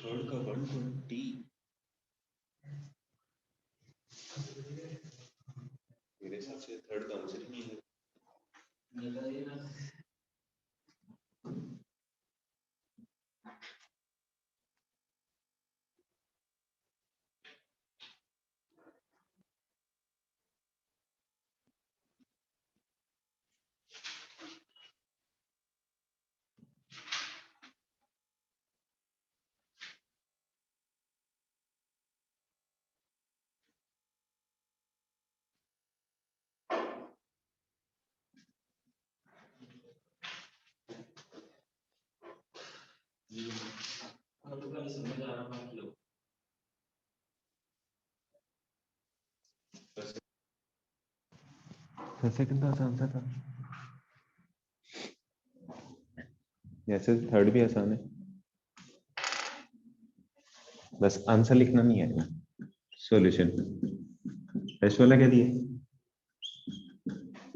Third का 120 मेरे हिसाब से थर्ड का आंसर ही नहीं है। सेकंड का आंसर था। जैसे थर्ड भी आसान है, बस आंसर लिखना नहीं है। सॉल्यूशन एस वाला क्या दिया,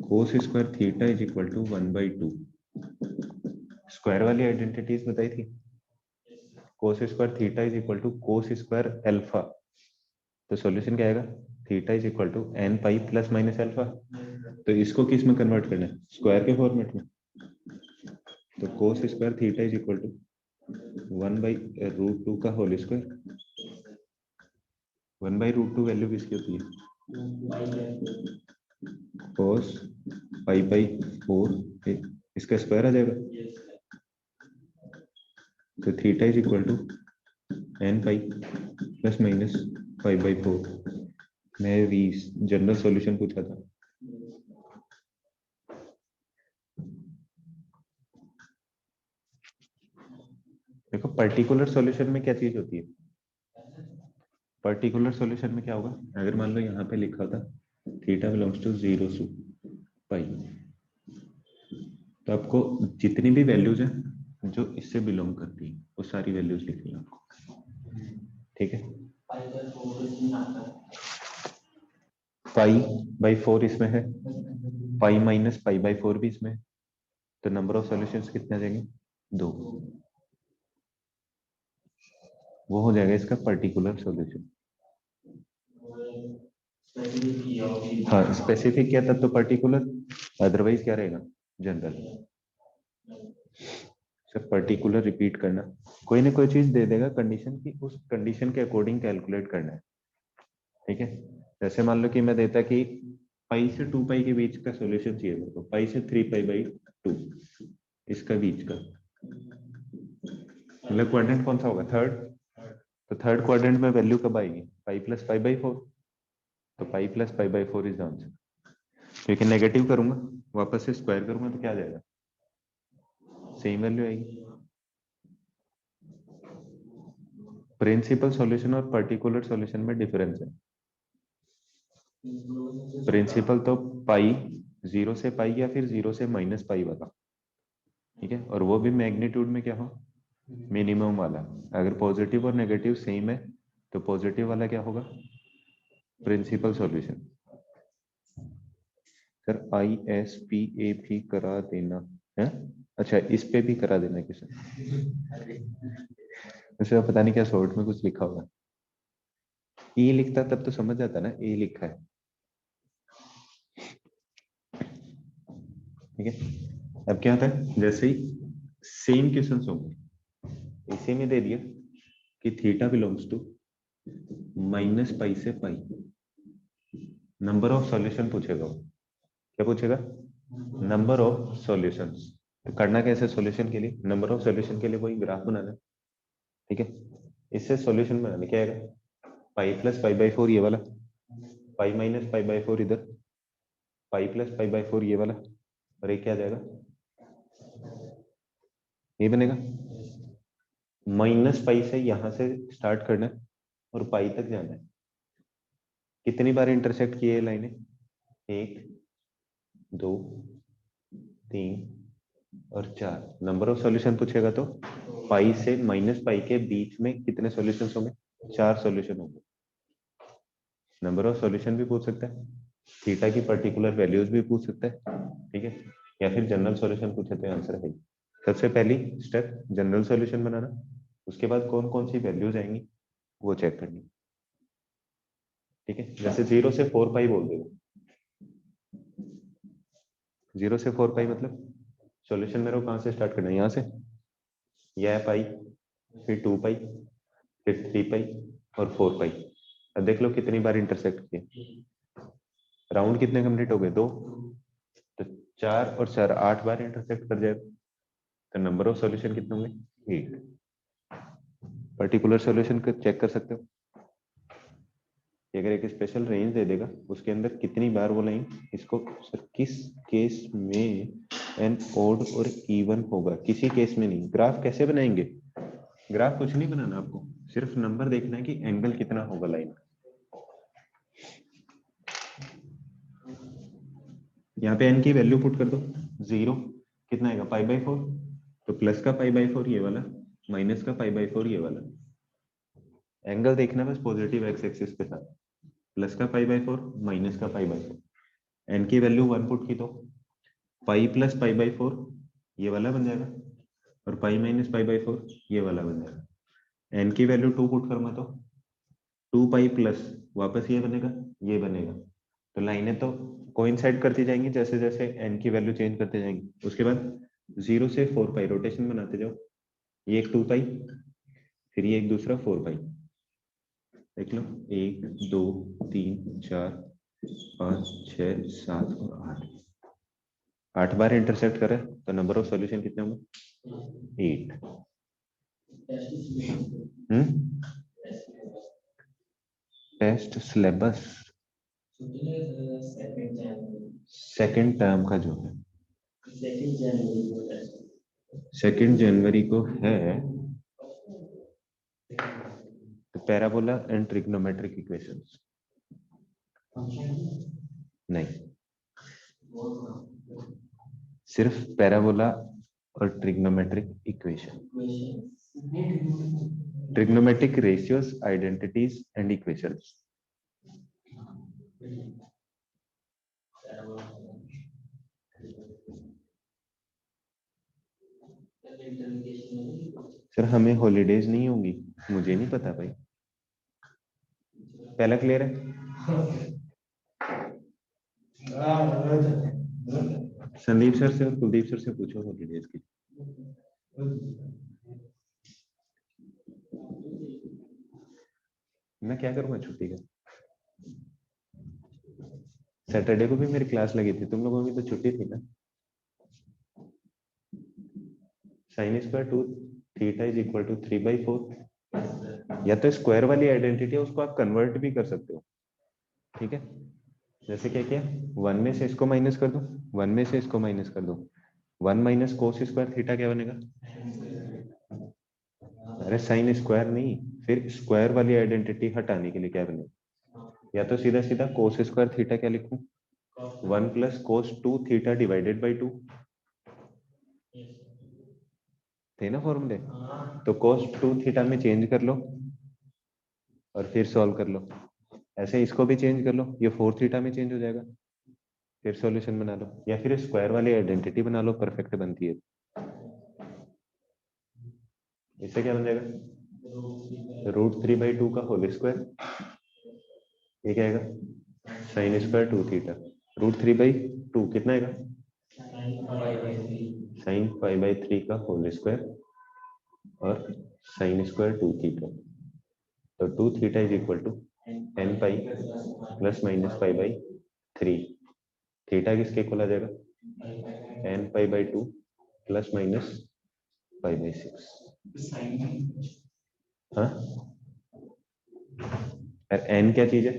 cos square theta is equal to 1/2। Square वाली आइडेंटिटीज बताई थी, cos square theta is equal to cos square alpha. तो सॉल्यूशन क्या आएगा, theta is equal to N pi plus minus alpha. तो इसको किस में कन्वर्ट करना है, स्क्वायर के फॉर्मेट में। तो cos square theta is equal to 1/√2 का होल स्क्वायर। 1/√2 वैल्यू किसकी होती है, कोस पाई/4, इसका स्क्वायर आ जाएगा। तो theta is equal to N pi plus minus पाई/4। मैं जनरल सॉल्यूशन पूछा था। देखो पर्टिकुलर सॉल्यूशन में क्या चीज होती है, पर्टिकुलर सॉल्यूशन में क्या होगा, अगर मान लो यहाँ पे लिखा था थीटा बिलोंग्स टू 0 टू पाई, तो आपको जितनी भी वैल्यूज हैं जो इससे बिलोंग करती है वो सारी वैल्यूज लिखनी है आपको, ठीक है। पाई/4 इसमें है, पाई-पाई/4 भी इसमें है, तो नंबर ऑफ सॉल्यूशंस कितने आ जाएंगे, 2। वो हो जाएगा इसका पर्टिकुलर सॉल्यूशन। हाँ स्पेसिफिक किया तब तो पर्टिकुलर, अदरवाइज क्या रहेगा, जनरल। सर पर्टिकुलर रिपीट करना, कोई ना कोई चीज दे देगा कंडीशन की, उस कंडीशन के अकॉर्डिंग कैलकुलेट करना है, ठीक है। जैसे मान लो कि मैं देता कि पाई से 2 पाई के बीच का सॉल्यूशन चाहिए मेरे को, पाई से 3 पाई बाई 2 इसका बीच का, मतलब क्वाड्रेंट कौन सा होगा, थर्ड। तो थर्ड क्वाड्रेंट में वैल्यू कब आएगी, पाई प्लस पाई बाई 4, तो pi plus pi by 4 is answer. क्योंकि नेगेटिव करूंगा वापस से स्क्वायर करूंगा तो क्या आ जाएगा, सेम वैल्यू आएगी। प्रिंसिपल सॉल्यूशन और पर्टिकुलर सॉल्यूशन में डिफरेंस है। प्रिंसिपल तो पाई 0 से पाई या फिर 0 से माइनस पाई वाला, ठीक है, और वो भी मैग्नीट्यूड में क्या हो, मिनिमम वाला। अगर पॉजिटिव और नेगेटिव सेम है तो पॉजिटिव वाला क्या होगा, प्रिंसिपल सॉल्यूशन। सर ISPA भी करा देना है, अच्छा इस पे भी करा देना किसी, वैसे पता नहीं क्या शॉर्ट में कुछ लिखा होगा, ई लिखता तब तो समझ जाता ना, ए लिखा है, ठीक है। अब क्या होता है, जैसे ही सेम क्वेश्चन होंगे, इसी में दे दिया कि theta belongs to minus pi से पाई, नंबर ऑफ सॉल्यूशन पूछेगा वो, क्या पूछेगा, नंबर ऑफ सॉल्यूशंस। तो करना कैसे सॉल्यूशन के लिए, नंबर ऑफ सॉल्यूशन के लिए वही ग्राफ बनाना, ठीक है। इससे सॉल्यूशन बनाने क्या आएगा, पाई प्लस पाई बाई 4 ये वाला, पाई माइनस पाई बाई 4 इधर, पाई प्लस पाई बाई 4 ये वाला, और एक क्या आ जाएगा, ये बनेगा। माइनस पाई से यहां से स्टार्ट करना है और पाई तक जाना है। कितनी बार इंटरसेक्ट किए लाइनें, 1 2 3 और 4। नंबर ऑफ सॉल्यूशन पूछेगा तो पाई से माइनस पाई के बीच में कितने सॉल्यूशन होंगे, 4 सॉल्यूशन होंगे। नंबर ऑफ सॉल्यूशन भी पूछ सकता है, थीटा की पर्टिकुलर वैल्यूज भी पूछ सकता है, ठीक है, या फिर जनरल सॉल्यूशन पूछे तो आंसर है। सबसे पहली स्टेप जनरल सॉल्यूशन बनाना, उसके बाद कौन कौन सी वैल्यूज आएंगी वो चेक करनी, ठीक है। जैसे 0 से 4 पाई बोल देगा, 0 से 4 पाई मतलब सॉल्यूशन मेरे को कहां से स्टार्ट करना है, यहाँ से, यह पाई, फिर 2 पाई, फिर 3 पाई और 4 पाई। अब देख लो कितनी बार इंटरसेक्ट किए, राउंड कितने कंप्लीट हो गए, 2, तो 4 और 4 8 बार इंटरसेक्ट कर जाएगा, तो नंबर ऑफ सॉल्यूशन कितने होंगे, 8। पर्टिकुलर सॉल्यूशन को चेक कर सकते हो, अगर एक स्पेशल रेंज दे देगा उसके अंदर कितनी बार वो लाइन, इसको सर किस केस में एन ओड और इवन होगा, किसी केस में नहीं। ग्राफ कैसे बनाएंगे, ग्राफ कुछ नहीं बनाना आपको, सिर्फ नंबर देखना है कि एंगल कितना होगा लाइन। यहाँ पे एन की वैल्यू पुट कर दो, 0 कितना आएगा, पाई बाई 4, तो प्लस का पाई बाई 4 ये वाला, माइनस का पाई बाई 4 ये वाला। एंगल देखना बस पॉजिटिव एक्स एक्सिस के साथ, प्लस का पाई बाई 4 माइनस का पाई बाई 4। एन की वैल्यू 1 पुट की तो पाई प्लस पाई बाई 4 ये वाला बन जाएगा, और पाई माइनस पाई बाई 4 ये वाला बन जाएगा। एन की वैल्यू 2 पुट करूंगा तो 2 पाई प्लस वापस ये बनेगा, ये बनेगा। तो लाइनें तो कोइंसाइड करती जाएंगी जैसे जैसे एन की वैल्यू चेंज करते जाएंगे। उसके बाद 0 से 4 पाई रोटेशन बनाते जाओ, ये एक 2 पाई, फिर ये एक दूसरा 4 पाई। देख लो 1 2 3 4 5 6 7 और 8, 8 बार इंटरसेक्ट करे तो नंबर ऑफ सॉल्यूशन कितने होंगे, 8। टेस्ट सिलेबस सेकंड टर्म का जो है 2 जनवरी को है, तो पैराबोला एंड ट्रिग्नोमेट्रिक इक्वेशंस नहीं, सिर्फ पैराबोला और trigonometric equation, trigonometric ratios, identities and equations. Sir हमें हॉलीडेज नहीं होंगी, मुझे नहीं पता भाई, पहला क्लियर है। संदीप सर से और कुलदीप सर से पूछो हॉलीडेज की। मैं क्या करूँगा छुट्टी का? सैटरडे को भी मेरी क्लास लगी थी, तुम लोगों की तो छुट्टी थी ना। Sine square two theta is equal to 3/4। या तो स्क्वायर वाली आइडेंटिटी है, उसको आप कन्वर्ट भी कर सकते हो, ठीक है। जैसे क्या किया, 1 में से इसको माइनस कर दो, 1 में से इसको माइनस कर दो, 1 माइनस कोस स्क्वायर थीटा क्या बनेगा? अरे साइन स्क्वायर नहीं, फिर स्क्वायर वाली आइडेंटिटी हटाने के लिए क्या बनेगा? या तो सीधा सीधा कोस स्क्वायर थीटा क्या लिखूं, 1 plus cos 2 theta divided by 2 थे ना फॉर्मूले। तो कोस 2 थीटा में चेंज कर लो और फिर सॉल्व कर लो। ऐसे इसको भी चेंज कर लो, ये 4 थीटा में चेंज हो जाएगा, फिर सॉल्यूशन बना लो। या फिर स्क्वायर वाली आइडेंटिटी बना लो, परफेक्ट बनती है। इससे क्या बन जाएगा, √3/2 का होल स्क्वायर, ये क्या आएगा, साइन स्क्वायर 2 थीटा। √3/2 कितना आएगा, साइन 5/3 का होल स्क्वायर और साइन स्क्वायर 2 थीटा। तो 2 theta is equal to n pi plus minus π/3। Theta किसके इक्वल आ जाएगा, n π/2 प्लस माइनस π/6। हाँ, n क्या चीज है,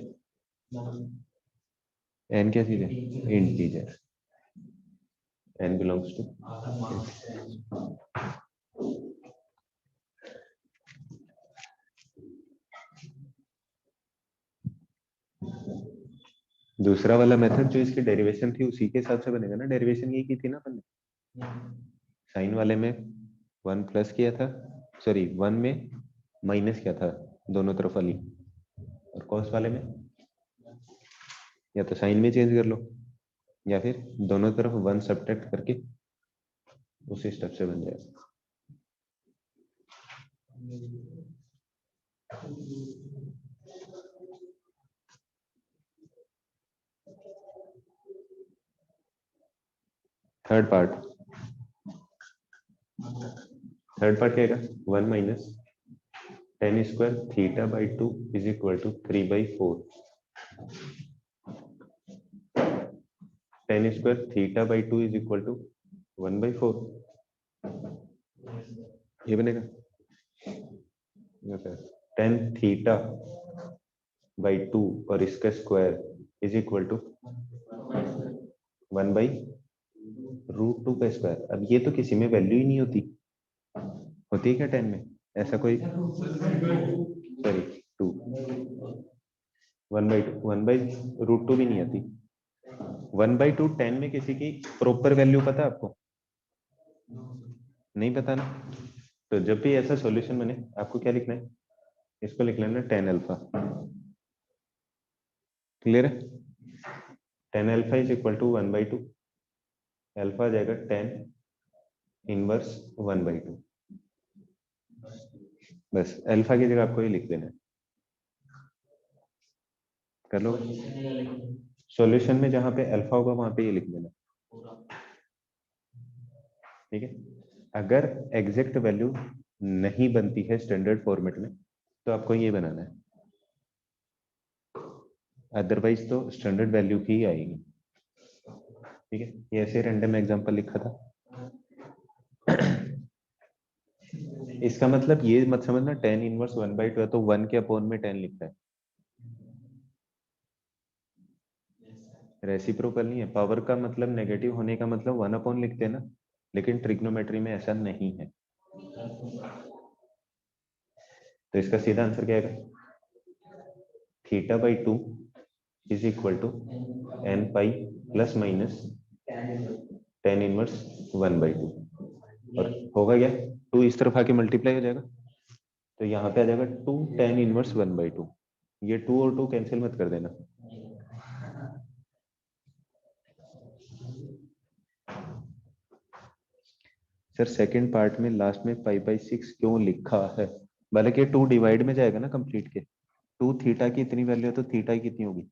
n क्या चीज है, इंटीजर। n बिलोंग्स टू, दूसरा वाला मेथड जो इसकी डेरिवेशन थी उसी के हिसाब से बनेगा ना। डेरिवेशन ये की थी ना अपन ने, साइन वाले में 1 प्लस किया था, सॉरी 1 में माइनस किया था दोनों तरफ वाली, और कॉस वाले में या तो साइन में चेंज कर लो या फिर दोनों तरफ 1 सब्ट्रैक्ट करके उसी स्टेप से बन जाएगा। थर्ड पार्ट क्या है, 1 minus tan square theta by 2 is equal to 3/4। tan square theta by 2 is equal to 1/4, ये बनेगा। tan थीटा बाई 2 और इसका स्क्वायर इज इक्वल टू 1/√2 का स्क्वायर। अब ये तो किसी में वैल्यू ही नहीं होती, होती है क्या 10 में ऐसा कोई, सॉरी 2, 1/2 भी नहीं आती। 1/2 10 में किसी की प्रॉपर वैल्यू पता है आपको, नहीं पता ना। तो जब भी ऐसा सॉल्यूशन बने आपको क्या लिखना है, इसको लिख लेना tan अल्फा। क्लियर है, tan alpha is equal to 1/2, alpha आ जाएगा tan इनवर्स 1/2। बस अल्फा की जगह आपको ये लिख देना है, कर लो। सॉल्यूशन में जहां पे अल्फा होगा वहां पे ये लिख देना, ठीक है। अगर एग्जैक्ट वैल्यू नहीं बनती है स्टैंडर्ड फॉर्मेट में तो आपको ये बनाना है, अदरवाइज तो स्टैंडर्ड वैल्यू ही आएगी, ठीक है। ये ऐसे रैंडम एग्जांपल लिखा था। इसका मतलब ये मत समझना tan इनवर्स 1/2 है तो 1 के अपॉन में 10 लिखता है, रेसिप्रोकल नहीं है। पावर का मतलब नेगेटिव होने का मतलब 1 अपॉन लिखते हैं ना, लेकिन ट्रिग्नोमेट्री में ऐसा नहीं है। तो इसका सीधा आंसर क्या है, theta by 2 is equal to n pi plus minus tan inverse 1/2। और होगा क्या, 2 इस तरफ आके मल्टीप्लाई हो जाएगा तो यहाँ पे आ जाएगा 2 tan इनवर्स 1/2। ये 2 और 2 कैंसिल मत कर देना। सर सेकंड पार्ट में लास्ट में π/6 क्यों लिखा है, हालांकि 2 डिवाइड में जाएगा ना कंप्लीट के, 2 थीटा की इतनी वैल्यू है तो थीटा की कितनी होगी,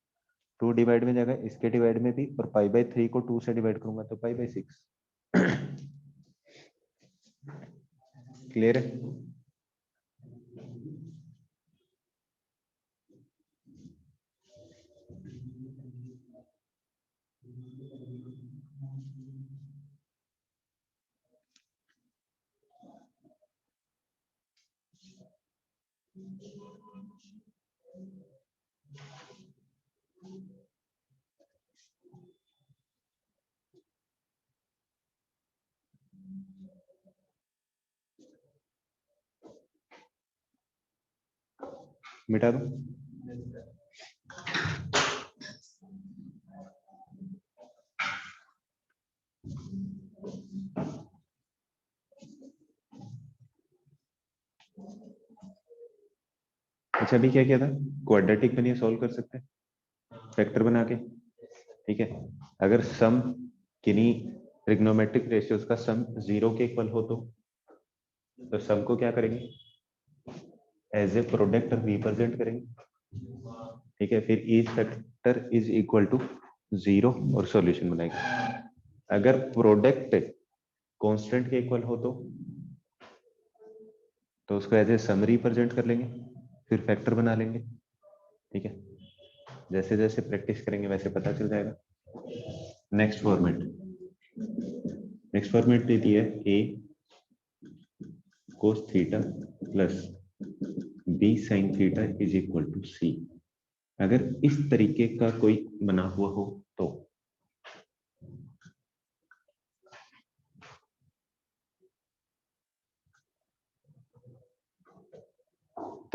2 डिवाइड में जाएगा, इसके डिवाइड में भी, और π/3 को 2 से डिवाइड करूंगा तो π/6। क्लियर है? मिटा दो। अच्छा अभी क्या किया था? क्वाड्रेटिक में सॉल्व कर सकते हैं फैक्टर बना के, ठीक है। अगर सम किन्हीं ट्रिग्नोमेट्रिक रेशियोज का सम 0 के इक्वल हो तो सम को क्या करेंगे? एज ए प्रोडक्ट रिप्रेजेंट करेंगे, ठीक है। फिर each factor is equal to 0 और सॉल्यूशन बनाएंगे। अगर प्रोडक्ट कांस्टेंट के इक्वल हो तो उसको एज ए सम रिप्रेजेंट कर लेंगे, फिर फैक्टर बना लेंगे, ठीक है। जैसे जैसे प्रैक्टिस करेंगे वैसे पता चल जाएगा। नेक्स्ट फॉर्मेट देती है a cos theta plus b sin theta is equal to c। अगर इस तरीके का कोई बना हुआ हो तो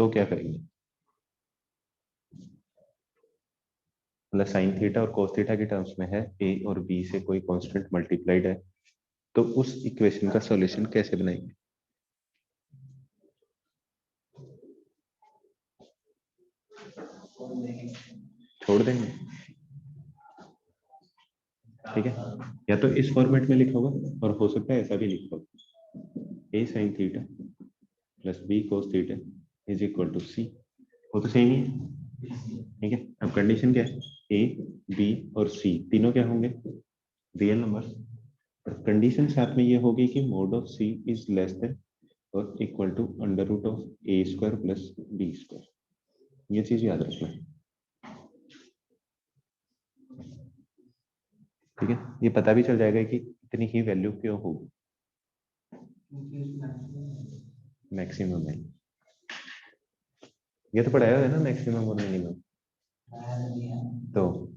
क्या करेंगे? मतलब साइन थीटा और कोस थीटा के टर्म्स में है a और b से कोई कांस्टेंट मल्टीप्लाइड है, तो उस इक्वेशन का सॉल्यूशन कैसे बनाएंगे? छोड़ देंगे, ठीक है। या तो इस फॉर्मेट में लिखा होगा और हो सकता है ऐसा भी लिखा होगा, a sin theta plus b cos theta is equal to c। वो तो सेम ही है, ठीक है। अब कंडीशन क्या है? a b और c तीनों क्या होंगे? Real numbers. और कंडीशन साथ में ये होगी कि mod of c is less than और equal to under root of a square plus b square. ये चीज याद रखना है, ठीक है। ये पता भी चल जाएगा कि इतनी ही वैल्यू क्यों होगी, मैक्सिमम है। ये तो पढ़ाया है ना मैक्सिमम और मिनिमम, तो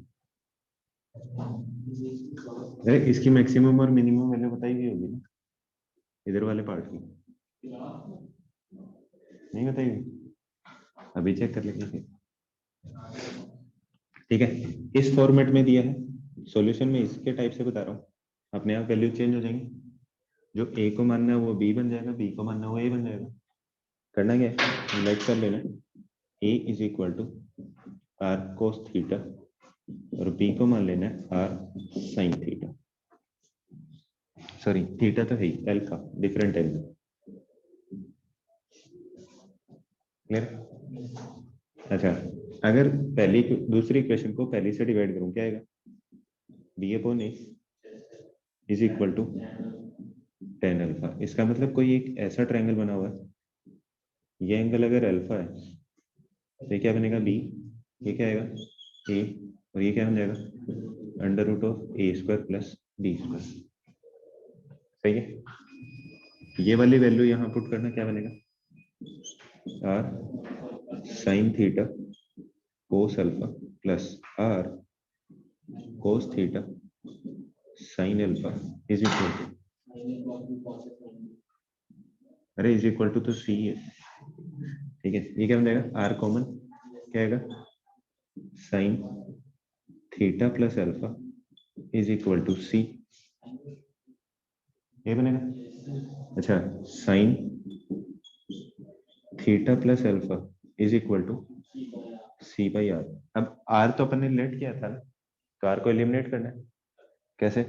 अरे इसकी मैक्सिमम और मिनिमम वैल्यू बताई हुई होगी ना इधर वाले पार्ट की, नहीं बताई हुई? अभी चेक कर लेंगे फिर, ठीक है। इस फॉर्मेट में दिया है, सॉल्यूशन में इसके टाइप से बता रहा हूँ, अपने आप वैल्यू चेंज हो जाएंगे। जो a को मानना है वो b बन जाएगा, b को मानना है वो a बन जाएगा। करना क्या है? लेट कर लेना a is equal to r cos theta और b को मान लेना है r sine theta. Sorry theta तो है ही, अल्फा डिफरेंट एंगल, क्लियर? अच्छा अगर पहली दूसरी इक्वेशन को पहली से डिवाइड करूं क्या आएगा? b upon a is equal to tan alpha. इसका मतलब कोई एक ऐसा ट्रायंगल बना हुआ है, ये एंगल अगर अल्फा है तो ये क्या बनेगा? b, ये क्या आएगा? a, और ये क्या बन जाएगा? Under root of a square plus b square. सही है। ये वाली वैल्यू यहाँ पुट करना, क्या बनेगा? r sine theta cos alpha plus r cos theta sine alpha is equal to, अरे इज इक्वल टू तो c है, ठीक है। ये क्या बन जाएगा? r कॉमन क्या आएगा? Sine theta plus alpha is equal to c, ये बनेगा। अच्छा sine theta plus alpha is equal to c by r। अब r तो अपन ने लेट किया था ना, तो r को एलिमिनेट करना है। कैसे?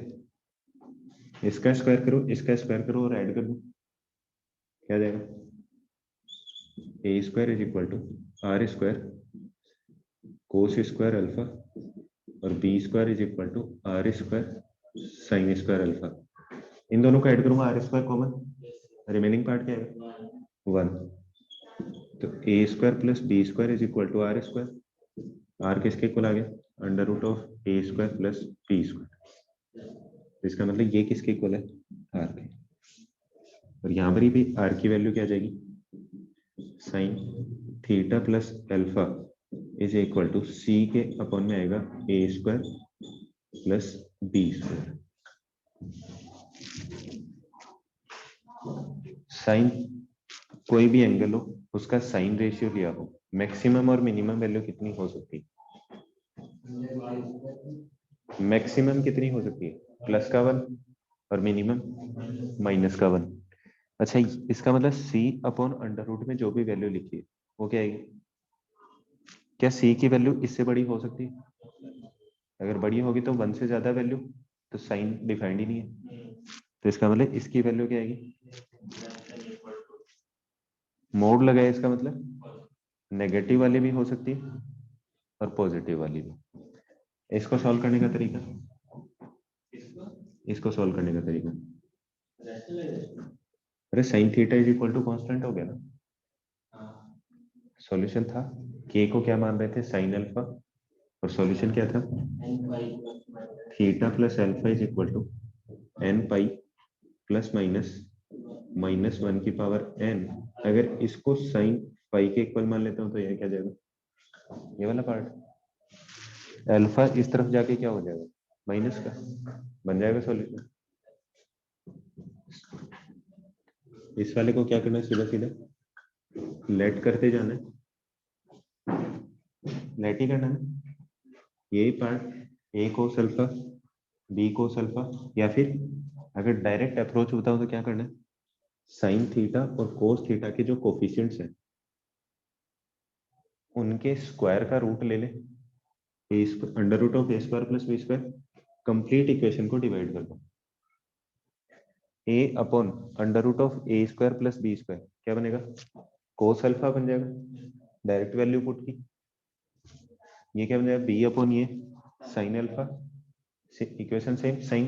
इसका स्क्वायर करो, इसका स्क्वायर करो और ऐड कर दो, क्या आ जाएगा? a square is equal to r square cos square alpha और b square is equal to r square sine square alpha. इन दोनों को ऐड करूंगा, r square common, remaining part क्या है 1। तो a square plus b square is equal to r square. R किसके equal आ गया under root of a square plus b square. इसका मतलब ये किसके इक्वल है आर के। और यहाँ पर भी आर की वैल्यू क्या आ जाएगी sine theta plus alpha is equal to c के अपॉन में आएगा a square plus b square. Sine कोई भी एंगल हो उसका साइन रेशियो लिया हो मैक्सिमम और मिनिमम वैल्यू कितनी हो सकती है मैक्सिमम कितनी हो सकती है प्लस का 1 और मिनिमम माइनस का 1। अच्छा इसका मतलब सी अपॉन अंडर रूट में जो भी वैल्यू लिखी है वो क्या आएगी क्या सी की वैल्यू इससे बड़ी हो सकती है अगर बड़ी होगी तो 1 से ज्यादा वैल्यू तो साइन डिफाइंड ही नहीं है। तो इसका मतलब इसकी वैल्यू क्या आएगी मोड लगाए इसका मतलब नेगेटिव वाली भी हो सकती है और पॉजिटिव वाली भी। इसको सॉल्व करने का तरीका इसको सॉल्व करने का तरीका r sine theta is equal to constant हो गया ना। सॉल्यूशन था के को क्या मान रहे थे साइन अल्फा और सॉल्यूशन क्या था theta plus alpha is equal to N pi plus minus -1 की पावर n। अगर इसको साइन पाई के इक्वल मान लेता हूं तो यह क्या जाएगा ये वाला पार्ट अल्फा इस तरफ जाके क्या हो जाएगा माइनस का बन जाएगा सॉल्यूशन। इस वाले को क्या करना है सीधा सीधा लेट करते जाना है लेट ही करना है यही part a cos alpha b cos alpha या फिर अगर डायरेक्ट अप्रोच होता हो तो क्या करना है साइन थीटा और कोस थीटा के जो कोफिशिएंट्स हैं उनके स्क्वायर का रूट ले ले under root of a square plus b square complete equation को डिवाइड कर दो a upon under root of a square plus b square क्या बनेगा कोस अल्फा बन जाएगा डायरेक्ट वैल्यू पुट की ये क्या बन जाएगा बी अपॉन ये sine alpha equation same sine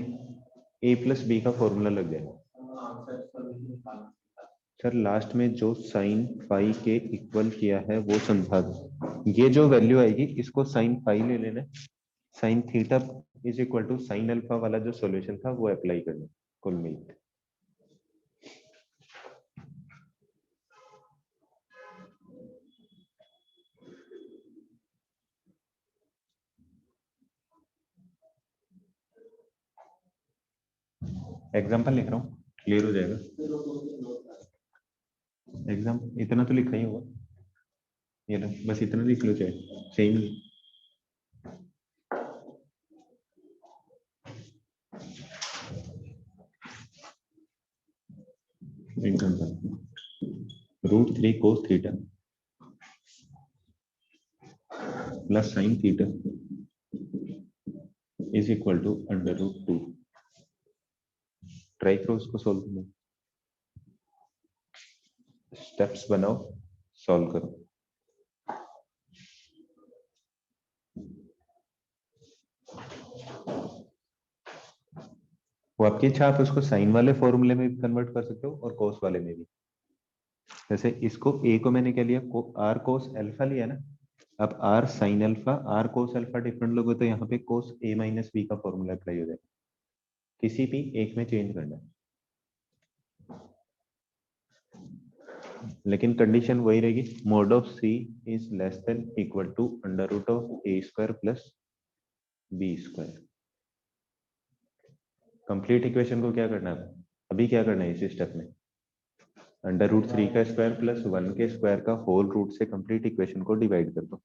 a plus b का फॉर्मूला लग जाएगा सर लास्ट में जो साइन फाई के इक्वल किया है वो समझा दो ये जो वैल्यू आएगी इसको साइन फाई ले लेना sine theta is equal to sine alpha वाला जो सॉल्यूशन था वो अप्लाई करना कुल मिलकर। एग्जाम्पल लिख रहा हूँ क्लियर हो जाएगा एग्जाम इतना तो लिखा ही होगा ये लो बस इतना लिख लो चाहे सेम ही example √3 cos theta plus sine theta is equal to √2। Try करो उसको सॉल्व करना स्टेप्स बनाओ सॉल्व करो वो आपकी इच्छा आप उसको साइन वाले फॉर्मूले में भी कन्वर्ट कर सकते हो और कोस वाले में भी जैसे इसको ए को मैंने क्या लिया आर कोस अल्फा लिया ना अब r sine alpha r cos alpha different लोगे तो यहाँ पे कोस ए माइनस बी का फॉर्मूला अप्लाई हो जाएगा किसी भी एक में चेंज करना है लेकिन कंडीशन वही रहेगी mod of c is less than equal to under root of a square plus b square. Complete equation को क्या करना है अभी क्या करना है इस स्टेप में √3 का स्क्वायर प्लस 1 के स्क्वायर का होल रूट से कंप्लीट इक्वेशन को डिवाइड कर दो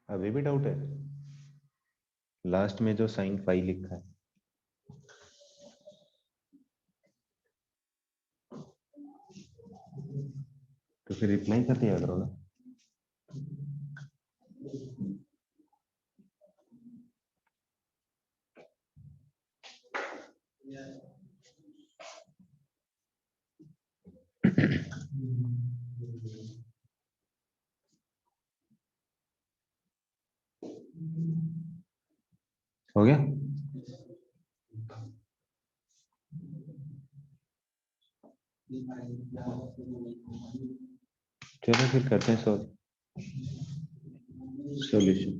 अभी भी डाउट है? लास्ट में जो साइन फाई लिखा है, तो फिर रिप्लाई कर दिया करो ना। हो गया? चलो फिर करते हैं सॉल्यूशन।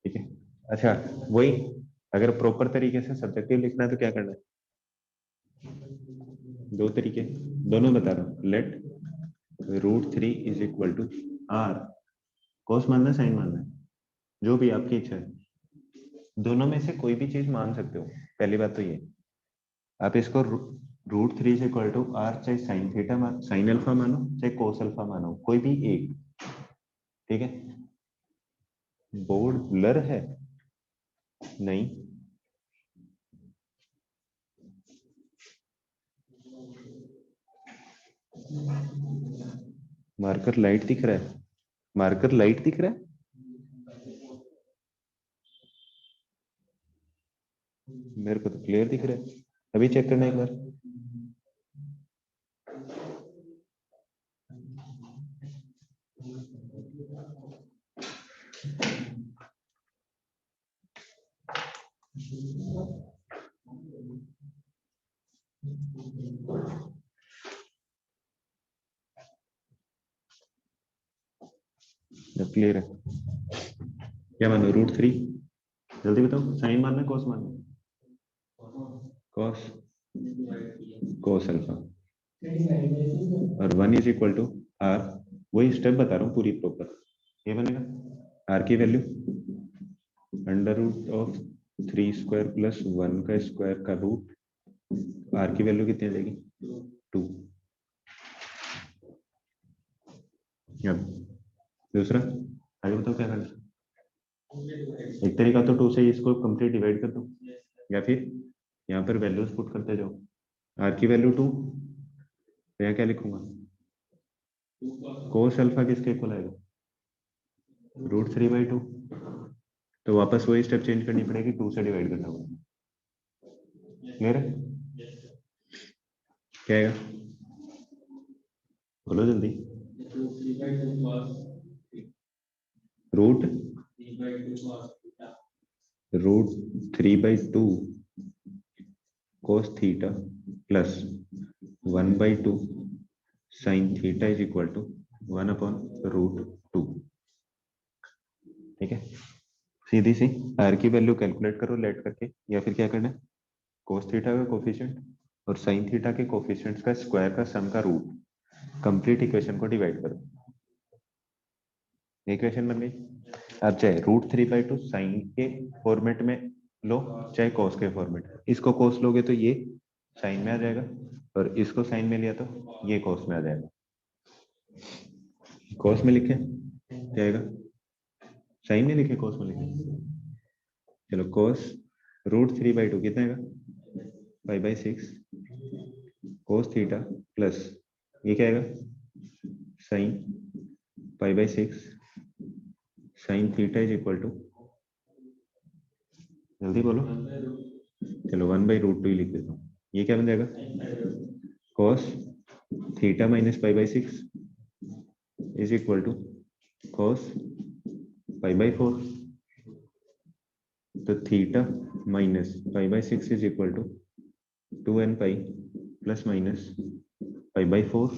ठीक है। अच्छा, वही अगर प्रॉपर तरीके से सब्जेक्टिव लिखना है तो क्या करना है? दो तरीके, दोनों बता रहा हूँ। Let √3 is equal to r, cos मानना है साइन मानना है, जो भी आपकी इच्छा है, दोनों में से कोई भी चीज मान सकते हो। पहली बात तो ये, आप इसको √3 इज इक्वल टू आर, चाहे साइन थीटा साइन अल्फा मानो, चाहे कोस अल्फा मानो, कोई भी एक। ठीक है। बोर्ड ब्लर है? नहीं। मार्कर लाइट दिख रहा है? मार्कर लाइट दिख रहा है? मेरे को तो क्लियर दिख रहा है। अभी चेक करना एक बार। क्लियर है? क्या मानो? √3? जल्दी बताओ, साइन मानना है कॉस मानना है? Cos, cos alpha. और 1 इज इक्वल टू आर, वही स्टेप बता रहा हूँ पूरी प्रॉपर। ये बनेगा आर की वैल्यू √3² प्लस 1 का स्क्वायर का रूट, आर की वैल्यू कितनी आ जाएगी? 2। अब दूसरा, आगे बताओ क्या करना। एक तरीका तो 2 से इसको कंप्लीट डिवाइड कर दो, या फिर यहाँ पर वैल्यूज पुट करते जाओ। आर की वैल्यू 2, तो यहाँ क्या लिखूंगा? कोस अल्फा किसके इक्वल आएगा? √3/2। तो वापस वही स्टेप चेंज करनी पड़ेगी, 2 से डिवाइड करना होगा। क्लियर है? क्या आएगा? बोलो जल्दी। √3/2 cos theta plus 1/2 sine theta is equal to 1/√2। ठीक है। सीधी सी आर की वैल्यू कैलकुलेट करो लेट करके, या फिर क्या करना है, कोस थीटा का कोफिशिएंट और साइन थीटा के कोफिशिएंट्स का स्क्वायर का सम का रूट, कंप्लीट इक्वेशन को डिवाइड करो। इक्वेशन बन गई। अब चाहे √3/2 साइन के फॉर्मेट में लो, चाहे कॉस के फॉर्मेट में। इसको कॉस लोगे तो ये साइन में आ जाएगा, और इसको साइन में लिया तो ये कॉस में आ जाएगा। कॉस में लिखे क्या आएगा? साइन में लिखे कॉस में लिखे? चलो, कॉस √3/2 कितना आएगा? 5/6 cos थीटा प्लस ये क्या आएगा? Sine 5/6 sine theta is equal to, जल्दी बोलो। चलो 1/√2 ही लिख देता हूँ। ये क्या बन जाएगा? cos theta minus pi by 6 is equal to cos pi by 4। तो theta minus pi by 6 is equal to 2n pi plus minus pi by 4।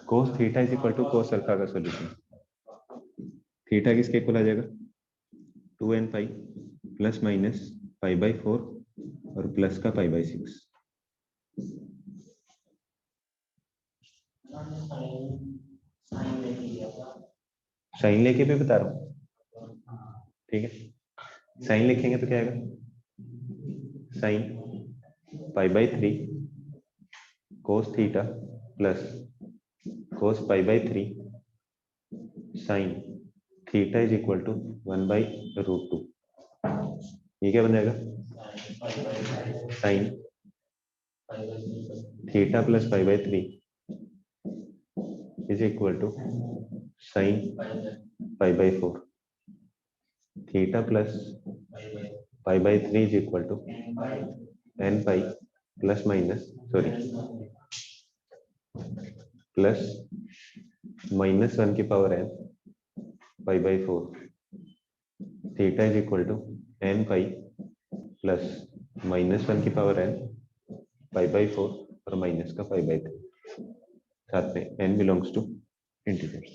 cos theta is equal to cos alpha का solution. Theta किसके equal आ जाएगा 2n pi plus minus pi by 4 और plus का पाई by 6। Sign लेके भी बता रहा हूँ, ठीक है। साइन लिखेंगे तो क्या आएगा sine pi by 3 cos theta plus cos pi by 3 sine theta is equal to 1 by root 2। ये क्या बन जाएगा sine theta plus pi by 3 is equal to sine pi by 4। Theta plus pi by 3 is equal to n pi plus minus sorry plus minus 1 की power n pi by 4। Theta is equal to n pi plus minus 1 की power n pi by 4 और minus का पाई by 3। साथ में n belongs to integers.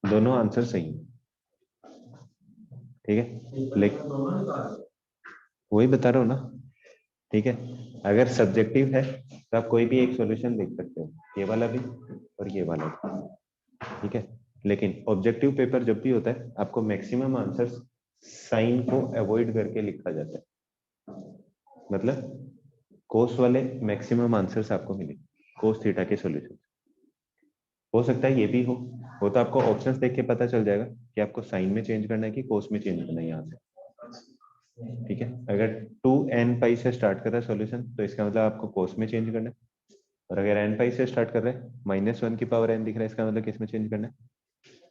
दोनों answer सही है, ठीक है। लेकिन वही बता रहा हूँ ना, ठीक है। अगर सब्जेक्टिव है तो आप कोई भी एक सॉल्यूशन लिख सकते हो, ये वाला भी और ये वाला भी, ठीक है। लेकिन ऑब्जेक्टिव पेपर जब भी होता है आपको मैक्सिमम आंसर्स साइन को अवॉइड करके लिखा जाता है। मतलब कोस वाले मैक्सिमम आंसर्स आपको मिले कोस थीटा के सॉल्यूशन। हो सकता है ये भी हो तो आपको ऑप्शंस देख के पता चल जाएगा कि आपको साइन में चेंज करना है कि कोस में चेंज करना है यहाँ से, ठीक है। अगर 2n पाई से स्टार्ट कर रहा है सॉल्यूशन तो इसका मतलब आपको कोस में चेंज करना है, और अगर n पाई से स्टार्ट कर रहे हैं -1 की पावर n दिख रहा है, इसका मतलब किस में चेंज करना है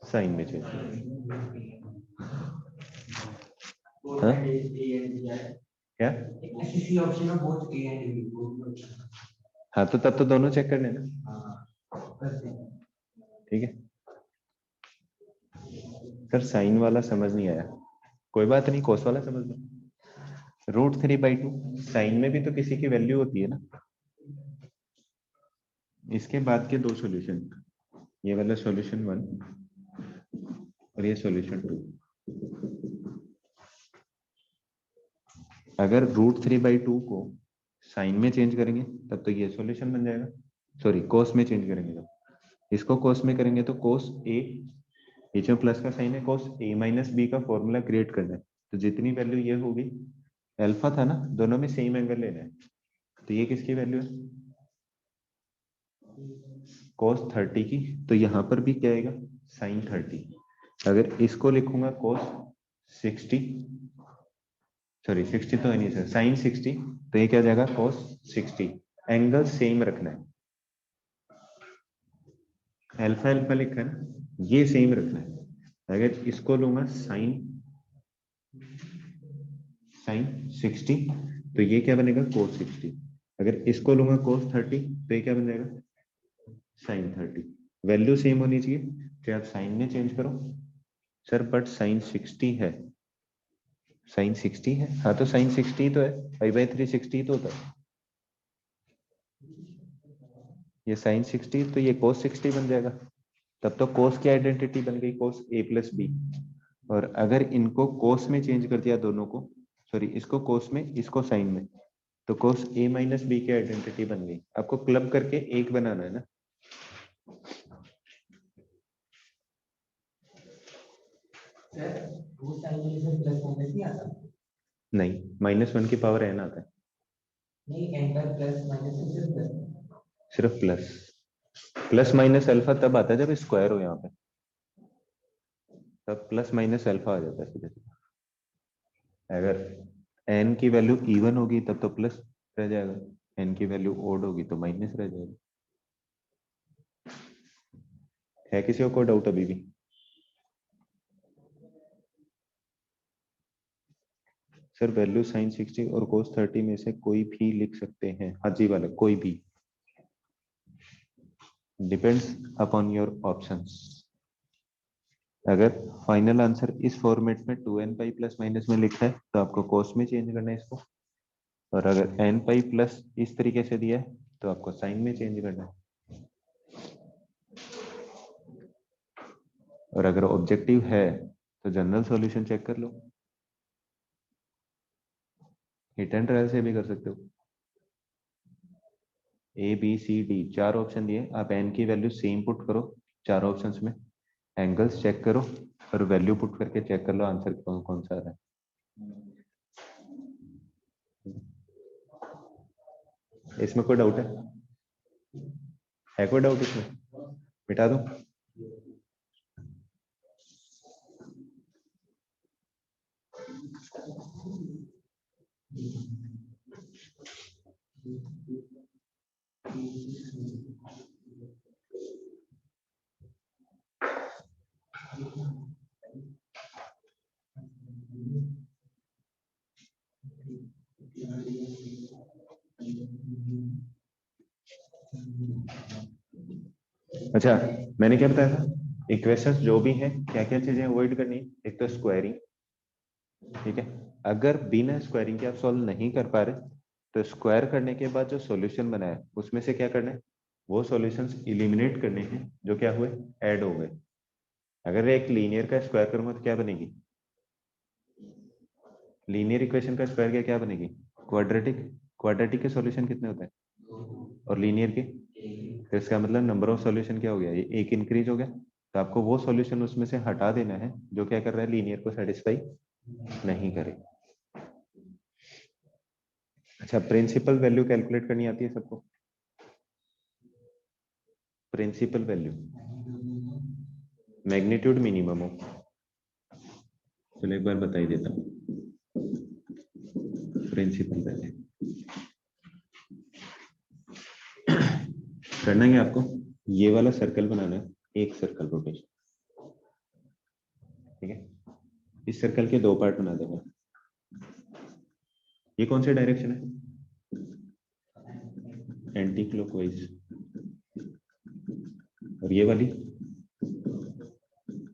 साइन में चेंज करना है। हाँ? क्या हाँ तो तब तो दोनों चेक करने ना, ठीक है। सर साइन वाला समझ नहीं आया, कोई बात नहीं कोस वाला समझ लो। √3/2 साइन में भी तो किसी की वैल्यू होती है ना। इसके बाद के दो सॉल्यूशन, ये वाला सॉल्यूशन 1 और ये सॉल्यूशन 2, अगर √3/2 को साइन में चेंज करेंगे तब तो ये सॉल्यूशन बन जाएगा, सॉरी कोस में चेंज करेंगे तो इसको कोस में करेंगे तो कोस ए, बीच में प्लस का साइन है, कोस a माइनस बी का फॉर्मूला क्रिएट करना है। तो जितनी वैल्यू ये होगी, अल्फा था ना, दोनों में सेम एंगल लेना है, तो ये किसकी वैल्यू है cos 30 की, तो यहाँ पर भी क्या आएगा sin 30। अगर इसको लिखूंगा cos 60, सॉरी 60 तो है नहीं सर, sin 60, तो ये क्या हो जाएगा cos 60। एंगल सेम रखना है, अल्फा अल्फा लिखा है ना, ये सेम रखना है। अगर इसको लूंगा sin 60, तो ये क्या बनेगा cos 60। अगर इसको लूंगा cos 30 तो ये क्या बन जाएगा sin 30। वैल्यू सेम होनी चाहिए, फिर आप साइन में चेंज करो। सर बट sin 60 है, sin 60 है, हाँ तो sin 60 तो है, π/3 60 तो होता है, ये sin 60 तो ये cos 60 बन जाएगा। तब तो cos की आइडेंटिटी बन गई cos a प्लस बी। और अगर इनको cos में चेंज कर दिया दोनों को, सॉरी इसको cos में इसको sin में, तो cos a माइनस बी की आइडेंटिटी बन गई। आपको क्लब करके एक बनाना है ना, नहीं -1 की पावर n आता है, सिर्फ प्लस, प्लस माइनस अल्फा तब आता है जब स्क्वायर हो यहाँ पे, तब प्लस माइनस अल्फा आ जाता है सीधे। अगर n की वैल्यू इवन होगी तब तो प्लस रह जाएगा, n की वैल्यू ओड होगी तो माइनस रह जाएगा। है किसी को डाउट अभी भी? सर वैल्यू साइन 60 और कोस 30 में से कोई भी लिख सकते हैं? हाँ जी वाला कोई भी, डिपेंड्स अपॉन योर ऑप्शंस। अगर फाइनल आंसर इस फॉर्मेट में 2n पाई प्लस माइनस में लिखा है तो आपको कोस में चेंज करना है इसको, और अगर n पाई प्लस इस तरीके से दिया है तो आपको साइन में चेंज करना है। और अगर ऑब्जेक्टिव है तो जनरल सॉल्यूशन चेक कर लो, हिट एंड ट्रायल से भी कर सकते हो। A B C D 4 option दिए, आप एन की वैल्यू सेम पुट करो 4 ऑप्शंस में, एंगल्स चेक करो और वैल्यू पुट करके चेक कर लो आंसर कौन कौन सा आ रहा है। इसमें कोई डाउट है कोई डाउट इसमें? मिटा दूं? अच्छा, मैंने क्या बताया था, इक्वेशंस जो भी हैं क्या क्या चीजें अवॉइड करनी है? एक तो स्क्वायरिंग, ठीक है, अगर बिना स्क्वायरिंग के आप सॉल्व नहीं कर पा रहे तो स्क्वायर करने के बाद जो सॉल्यूशन बनाया उसमें से क्या करना है, वो सॉल्यूशंस इलिमिनेट करने हैं जो क्या हुए, ऐड हो गए। अगर एक लीनियर का स्क्वायर करूंगा तो क्या बनेगी, लीनियर इक्वेशन का स्क्वायर क्या बनेगी, क्वाड्रेटिक। क्वाड्रेटिक के सॉल्यूशन कितने होते हैं और लीनियर के, तो इसका मतलब नंबर ऑफ सॉल्यूशन क्या हो गया, ये एक इंक्रीज हो गया। तो आपको वो सॉल्यूशन उसमें से हटा देना है जो क्या कर रहा है, लीनियर को सेटिस्फाई नहीं करे। अच्छा, प्रिंसिपल वैल्यू कैलकुलेट करनी आती है सबको? प्रिंसिपल वैल्यू मैग्नीट्यूड मिनिमम हो, चलो एक बार बताई देता हूँ। प्रिंसिपल वैल्यू करना है आपको, ये वाला सर्कल बनाना है, एक सर्कल रोटेशन, ठीक है, इस सर्कल के 2 पार्ट बना देना। ये कौन सी डायरेक्शन है, एंटी क्लॉकवाइज, और ये वाली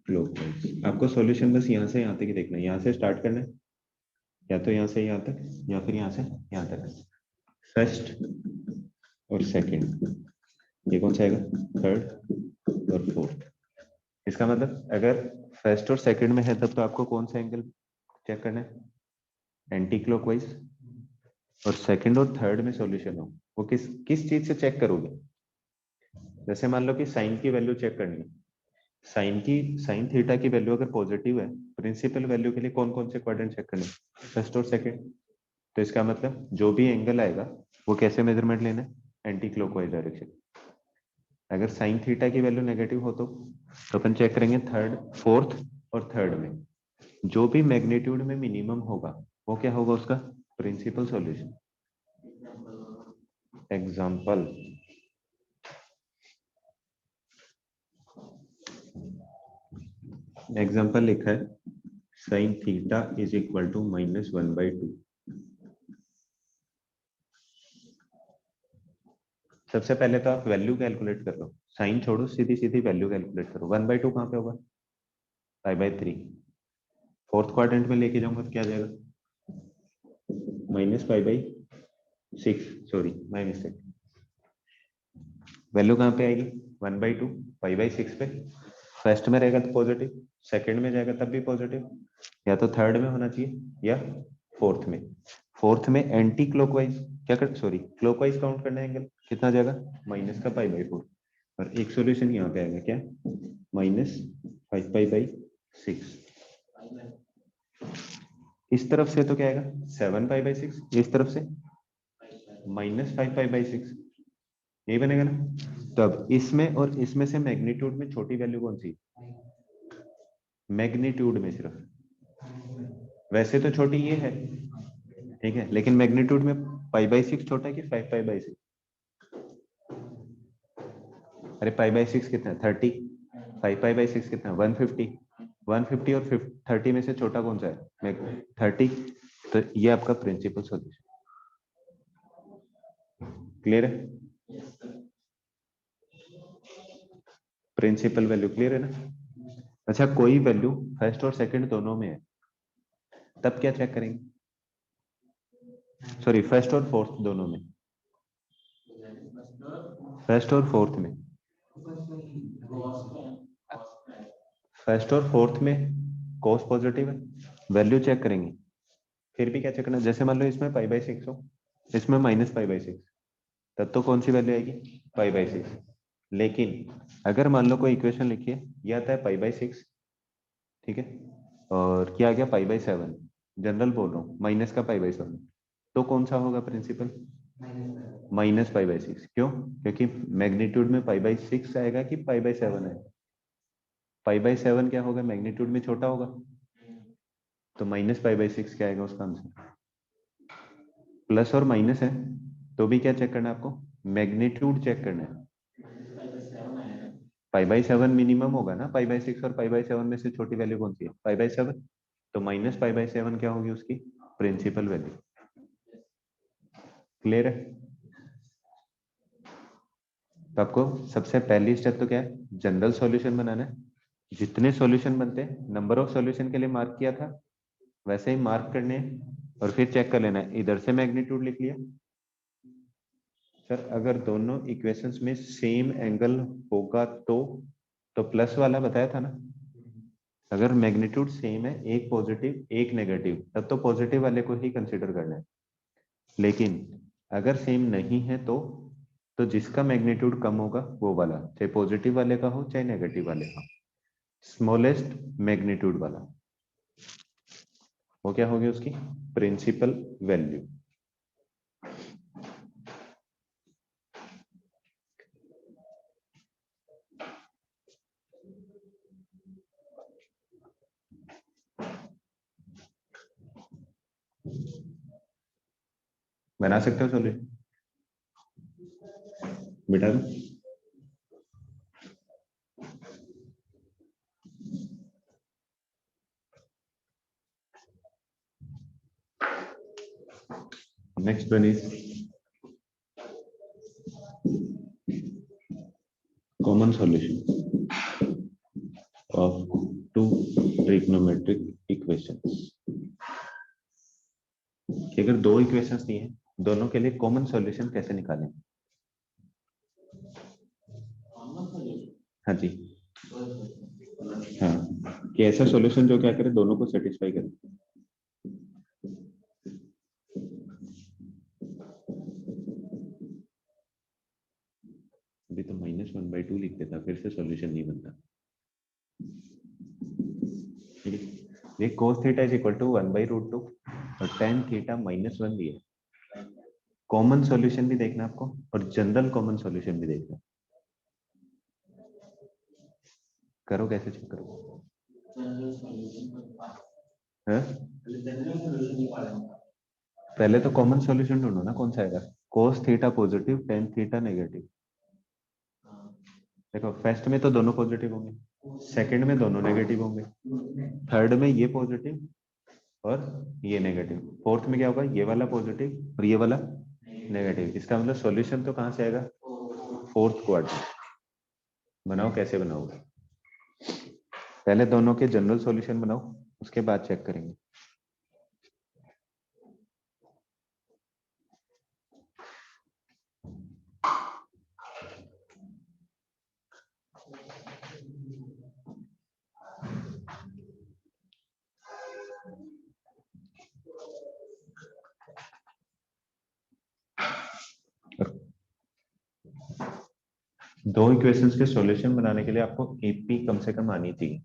क्लॉकवाइज। आपको सॉल्यूशन बस यहाँ से यहाँ तक ही देखना है, यहाँ से स्टार्ट करना है, या तो यहाँ से यहाँ तक या फिर यहाँ से यहाँ तक, फर्स्ट और सेकंड, ये कौन सा आएगा, थर्ड और फोर्थ। इसका मतलब अगर फर्स्ट और सेकंड में है तब तो आपको कौन सा एंगल चेक करना है, एंटी क्लॉकवाइज, और सेकंड और थर्ड में सॉल्यूशन हो वो किस किस चीज से चेक करोगे। जैसे मान लो कि साइन की वैल्यू चेक करनी है, साइन थीटा की वैल्यू अगर पॉजिटिव है, प्रिंसिपल वैल्यू के लिए कौन कौन से क्वाड्रेंट चेक करने, फर्स्ट और सेकंड। तो इसका मतलब जो भी एंगल आएगा वो कैसे मेजरमेंट लेना है, एंटी क्लॉकवाइज डायरेक्शन। अगर साइन थीटा की वैल्यू नेगेटिव हो तो अपन चेक करेंगे थर्ड, फोर्थ और थर्ड में, जो भी मैग्नीट्यूड में मिनिमम होगा वो क्या होगा उसका प्रिंसिपल सॉल्यूशन। एग्जांपल, एग्जांपल लिखा है sine theta is equal to -1/2। सबसे पहले तो आप वैल्यू कैलकुलेट कर लो, साइन छोड़ो, सीधी सीधी वैल्यू कैलकुलेट करो। 1/2 कहाँ पे होगा, π/3। फोर्थ क्वाड्रेंट में लेके जाऊंगा तो क्या आ जाएगा, -π/6, सॉरी माय मिस्टेक। वैल्यू कहाँ पे आएगी, 1/2 π/6 पे। फर्स्ट में रहेगा तो पॉजिटिव, सेकंड में जाएगा तब भी पॉजिटिव, या तो थर्ड में होना चाहिए या फोर्थ में। फोर्थ में एंटी क्लॉकवाइज क्या कर, सॉरी क्लॉकवाइज काउंट करना है एंगल, कितना जाएगा, माइनस का π/4। और एक सॉल्यूशन यहाँ पे आएगा क्या, -5π/6। इस तरफ से तो क्या आएगा 7π/6, इस तरफ से -5π/6, यही बनेगा ना। तब इसमें और इसमें से मैग्नीट्यूड में छोटी वैल्यू कौन सी, मैग्नीट्यूड में सिर्फ, वैसे तो छोटी ये है, ठीक है, लेकिन मैग्नीट्यूड में π/6 छोटा है कि 5π/6, अरे π/6 कितना है 30, 5π/6 कितना 150, 150 और 30 में से छोटा कौन सा है 30, तो ये आपका प्रिंसिपल सॉल्यूशन। क्लियर है? प्रिंसिपल वैल्यू क्लियर है ना? अच्छा, कोई वैल्यू फर्स्ट और सेकंड दोनों में है, तब क्या चेक करेंगे? सॉरी, फर्स्ट और फोर्थ दोनों में। फर्स्ट और फोर्थ में, फर्स्ट और फोर्थ में कॉस पॉजिटिव है, वैल्यू चेक करेंगे। फिर भी क्या चेक करना, जैसे मान लो इसमें पाई बाई 6 हो, इसमें माइनस पाई बाई 6, तब तो कौन सी वैल्यू आएगी? पाई बाई 6। लेकिन अगर मान लो कोई इक्वेशन लिखिए, ये आता है पाई बाई 6, ठीक है, और क्या आ गया पाई बाई 7, जनरल बोल रहा हूँ, माइनस का पाई बाई 7, तो कौन सा होगा प्रिंसिपल? Minus pi by 6। क्यों? क्योंकि मैग्नीट्यूड में पाई बाई 6 आएगा कि पाई बाई 7 आएगा? पाई बाई 7 क्या होगा? मैग्नीट्यूड में छोटा होगा, तो माइनस पाई बाई 6 क्या आएगा उसका आंसर? प्लस और माइनस है तो भी क्या चेक करना है आपको? मैग्नीट्यूड चेक करना है। पाई बाई 7 मिनिमम होगा ना, पाई बाई 6 और पाई बाई 7 में से छोटी वैल्यू कौन सी है? Pi by 7। तो माइनस पाई बाई 7 क्या होगी उसकी? Principal value. क्लियर है? तो आपको सबसे पहली स्टेप तो क्या है? जनरल सॉल्यूशन बनाना है। जितने सॉल्यूशन बनते हैं, नंबर ऑफ सॉल्यूशन के लिए मार्क किया था, वैसे ही मार्क करने हैं और फिर चेक कर लेना है। इधर से मैग्नीट्यूड लिख लिया। सर अगर दोनों इक्वेशंस में सेम एंगल होगा तो प्लस वाला बताया था ना, अगर मैग्नीट्यूड सेम है, एक पॉजिटिव एक नेगेटिव, तब तो पॉजिटिव वाले को ही कंसीडर करना है। लेकिन अगर सेम नहीं है तो जिसका मैग्नीट्यूड कम होगा वो वाला, चाहे पॉजिटिव वाले का हो चाहे नेगेटिव वाले का, स्मॉलेस्ट मैग्नीट्यूड वाला, वो क्या होगी? उसकी प्रिंसिपल वैल्यू। बना सकते हो सॉल्यूशन? बेटा next one is common solution of two trigonometric equations. अगर दो इक्वेशंस दी हैं, दोनों के लिए कॉमन सॉल्यूशन कैसे निकालें? हाँ जी, हाँ, कि ऐसा सॉल्यूशन जो क्या करे, दोनों को सेटिस्फाई करे। अभी तो -1/2 लिख देता, फिर से सॉल्यूशन नहीं बनता। ठीक है, ये cos theta is equal to 1/√2 और tan थीटा -1 दिया। कॉमन सॉल्यूशन भी देखना आपको और जनरल कॉमन सॉल्यूशन भी देखना। करो, कैसे चेक करो? है? पहले तो कॉमन सॉल्यूशन ढूंढो ना, कौन सा आएगा? cos theta positive, tan theta negative. देखो, फर्स्ट में तो दोनों पॉजिटिव होंगे, सेकंड में दोनों नेगेटिव होंगे, थर्ड में ये पॉजिटिव और ये नेगेटिव, फोर्थ में क्या होगा? ये वाला पॉजिटिव और ये वाला नेगेटिव। इसका मतलब सॉल्यूशन तो कहां से आएगा? Fourth quadrant. बनाओ, कैसे बनाओगे? पहले दोनों के जनरल सॉल्यूशन बनाओ, उसके बाद चेक करेंगे। दो इक्वेशंस के सॉल्यूशन बनाने के लिए आपको एपी कम से कम आनी चाहिए।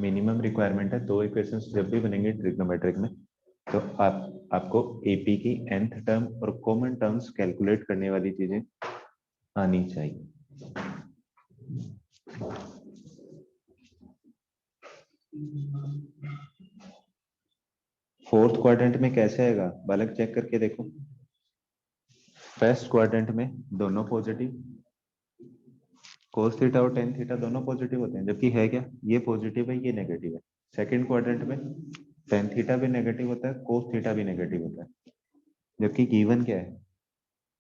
मिनिमम रिक्वायरमेंट है। दो इक्वेशंस जब भी बनेंगे ट्रिग्नोमेट्रिक में, तो आपको एपी की nth टर्म और कॉमन टर्म्स कैलकुलेट करने वाली चीजें आनी चाहिए। फोर्थ क्वाड्रेंट में कैसे आएगा बालक? चेक करके देखो। फर्स्ट क्वाड्रेंट में दोनों पॉजिटिव, cos थीटा और tan थीटा दोनों पॉजिटिव होते हैं, जबकि है क्या? ये पॉजिटिव है, ये नेगेटिव है। सेकंड क्वाड्रेंट में tan थीटा भी नेगेटिव होता है, cos थीटा भी नेगेटिव होता है, जबकि गिवन क्या है,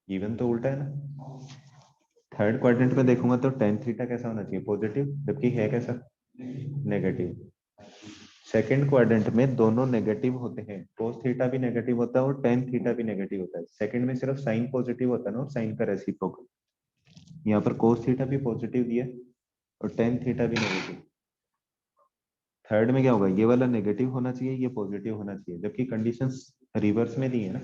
गिवन तो उल्टा है ना। थर्ड क्वाड्रेंट में देखूंगा तो tan थीटा कैसा होना चाहिए, पॉजिटिव, जबकि है कैसा, नेगेटिव। सेकंड क्वाड्रेंट में दोनों नेगेटिव होते हैं, cos थीटा भी नेगेटिव होता है और tan थीटा भी नेगेटिव होता है। सेकंड में सिर्फ साइन पॉजिटिव होता है ना, और साइन का रेसिप्रोकल। यहाँ पर cos थीटा भी पॉजिटिव दिया और tan थीटा भी नेगेटिव। थर्ड में क्या होगा, ये वाला नेगेटिव होना चाहिए, ये पॉजिटिव होना चाहिए, जबकि कंडीशंस रिवर्स में दी है ना।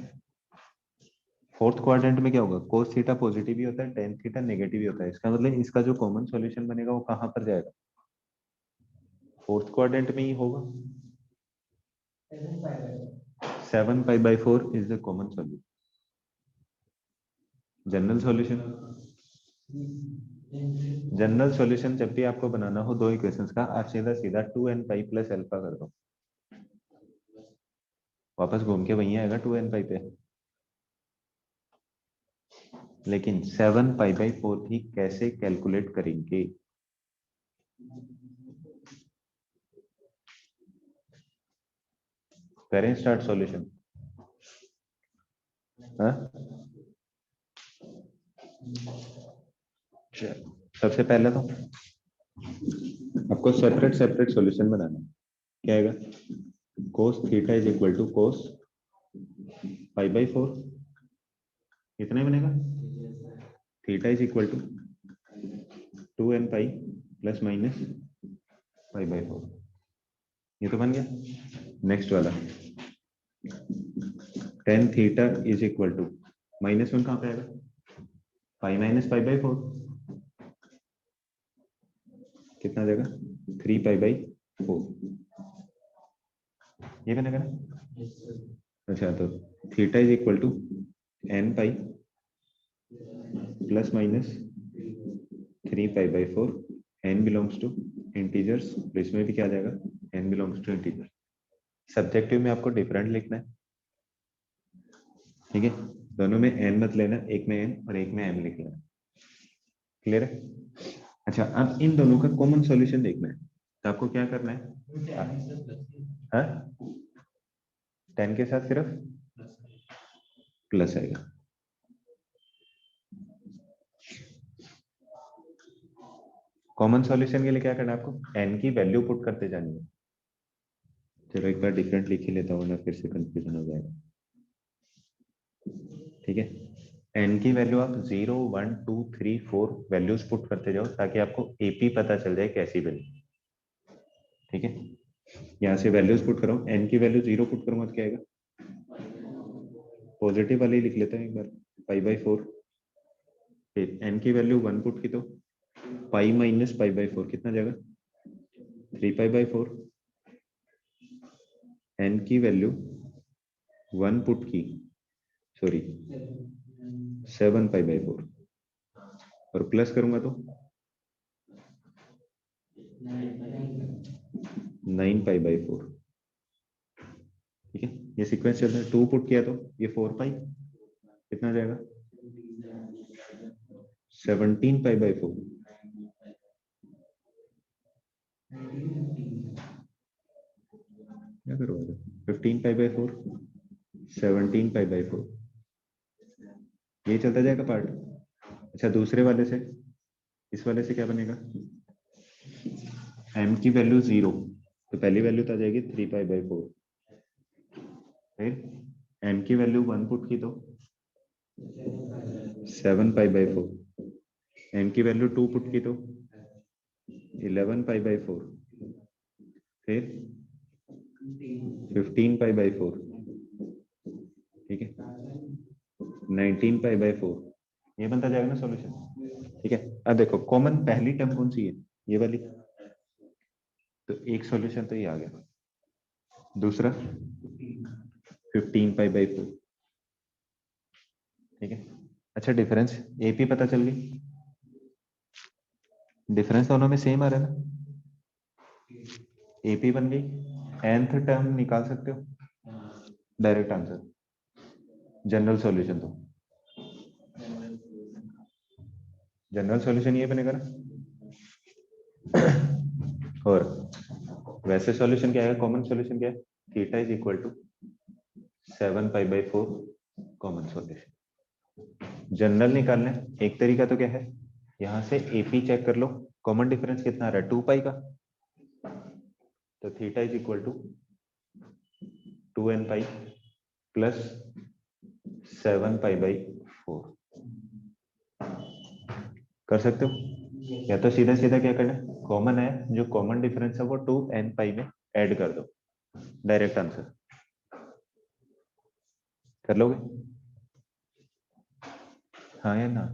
फोर्थ क्वाड्रेंट में क्या होगा, cos थीटा पॉजिटिव ही होता है, tan थीटा नेगेटिव ही होता है। इसका मतलब इसका जो कॉमन सॉल्यूशन बनेगा वो कहां पर जाएगा, फोर्थ क्वाड्रेंट में ही होगा। 7π/4 is the common solution. General solution, general solution जब भी आपको बनाना हो दो इक्वेशंस का, आप सीधा सीधा 2n π प्लस अल्फा कर दो, वापस घूम के वही आएगा 2n π पे। लेकिन 7π/4 भी कैसे कैलकुलेट करेंगे, करें स्टार्ट सॉल्यूशन। सबसे पहले तो आपको सेपरेट सेपरेट सॉल्यूशन बनाना है। क्या आएगा, cos theta is equal to cos π/4, इतना ही बनेगा। Theta is equal to 2n π plus minus π/4, ये तो बन गया। नेक्स्ट वाला tan theta is equal to -1 कहां पे आएगा, π माइनस π/4, कितना जाएगा 3π/4, ये बनेगा ना। अच्छा, तो theta is equal to n π plus minus 3π/4, n belongs to integers, तो इसमें भी क्या आ जाएगा, n belongs to integer. Subjective में आपको डिफरेंट लिखना है, ठीक है, दोनों में n मत लेना, एक में n और एक में m लिख लेना। क्लियर है। अच्छा, अब इन दोनों का कॉमन सॉल्यूशन देखना है, तो आपको क्या करना है, हाँ, 10 के साथ सिर्फ प्लस आएगा। कॉमन सॉल्यूशन के लिए क्या करना है आपको, n की वैल्यू पुट करते जानी है। चलो एक बार डिफरेंट लिख ही लेता हूँ ना, फिर से कंफ्यूजन हो जाएगा। ठीक है, n की वैल्यू आप 0 1 2 3 4 वैल्यूज पुट करते जाओ, ताकि आपको एपी पता चल जाए कैसी वैल्यू। ठीक है, यहाँ से वैल्यूज पुट करो, n की वैल्यू 0 पुट करूंगा तो क्या आएगा, पॉजिटिव वाले ही लिख लेते हैं एक बार, π/4। फिर n की वैल्यू 1 पुट की तो π माइनस π/4 कितना जाएगा, 3π/4। n की वैल्यू 1 पुट की, सॉरी 7π/4, और प्लस करूंगा तो 9π/4। ठीक है, ये सीक्वेंस चल रहा है। 2 पुट किया तो ये 4π, कितना जाएगा 17π/4। क्या करो, 15π/4 17π/4, ये चलता जाएगा पार्ट। अच्छा, दूसरे वाले से, इस वाले से क्या बनेगा, m की वैल्यू 0, तो पहली वैल्यू तो आ जाएगी 3π/4। फिर m की वैल्यू 1 पुट की तो 7π/4, m की वैल्यू 2 पुट की तो 11π/4, फिर 15π/4, ठीक है, 19π/4, ये बनता जाएगा ना सॉल्यूशन। ठीक है, अब देखो कॉमन पहली टर्म कौन सी है, ये वाली, तो एक सॉल्यूशन तो ये आ गया। दूसरा 15π/4, ठीक है। अच्छा, डिफरेंस एपी पता चल गई, डिफरेंस दोनों में सेम आ रहा है ना, एपी बन गई। nth टर्म निकाल सकते हो, डायरेक्ट आंसर, जनरल सॉल्यूशन। तो जनरल सॉल्यूशन ये बनेगा ना, और वैसे सॉल्यूशन क्या है, कॉमन सॉल्यूशन क्या है, theta is equal to 7π/4 common solution. General निकालना है, एक तरीका तो क्या है, यहां से एपी चेक कर लो, कॉमन डिफरेंस कितना आ रहा है 2π का, तो theta is equal to 2nπ plus 7π/4 कर सकते हो। या तो सीधा सीधा क्या करना है, कॉमन है, जो कॉमन डिफरेंस है वो 2nπ में ऐड कर दो, डायरेक्ट आंसर कर लोगे, हाँ या ना।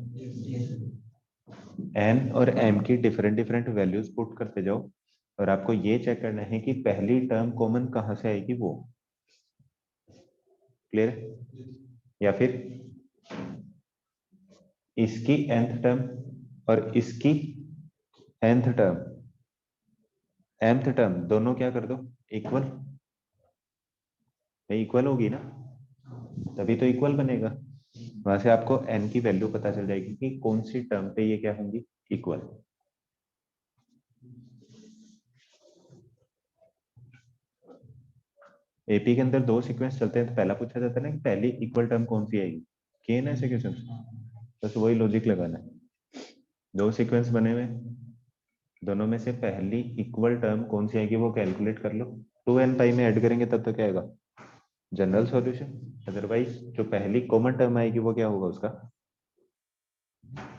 n और m की डिफरेंट डिफरेंट वैल्यूज पुट करते जाओ, और आपको ये चेक करना है कि पहली टर्म कॉमन कहां से आएगी वो, क्लियर है। या फिर इसकी nth टर्म और इसकी nth टर्म, mth टर्म दोनों क्या कर दो इक्वल, इक्वल होगी ना, तभी तो इक्वल बनेगा। वहां से आपको n की वैल्यू पता चल जाएगी कि कौन सी टर्म पे ये क्या होंगी इक्वल। एपी के अंदर दो सीक्वेंस चलते हैं, तो पहला पूछा जाता है ना कि पहली इक्वल टर्म कौन सी आएगी, किए ना ऐसे क्वेश्चन, बस वही लॉजिक लगाना है। दो सीक्वेंस बने हुए, दोनों में से पहली इक्वल टर्म कौन सी आएगी वो कैलकुलेट कर लो, 2nπ में ऐड करेंगे तब तो क्या आएगा जनरल सॉल्यूशन, अदरवाइज जो पहली कॉमन टर्म आएगी वो क्या होगा उसका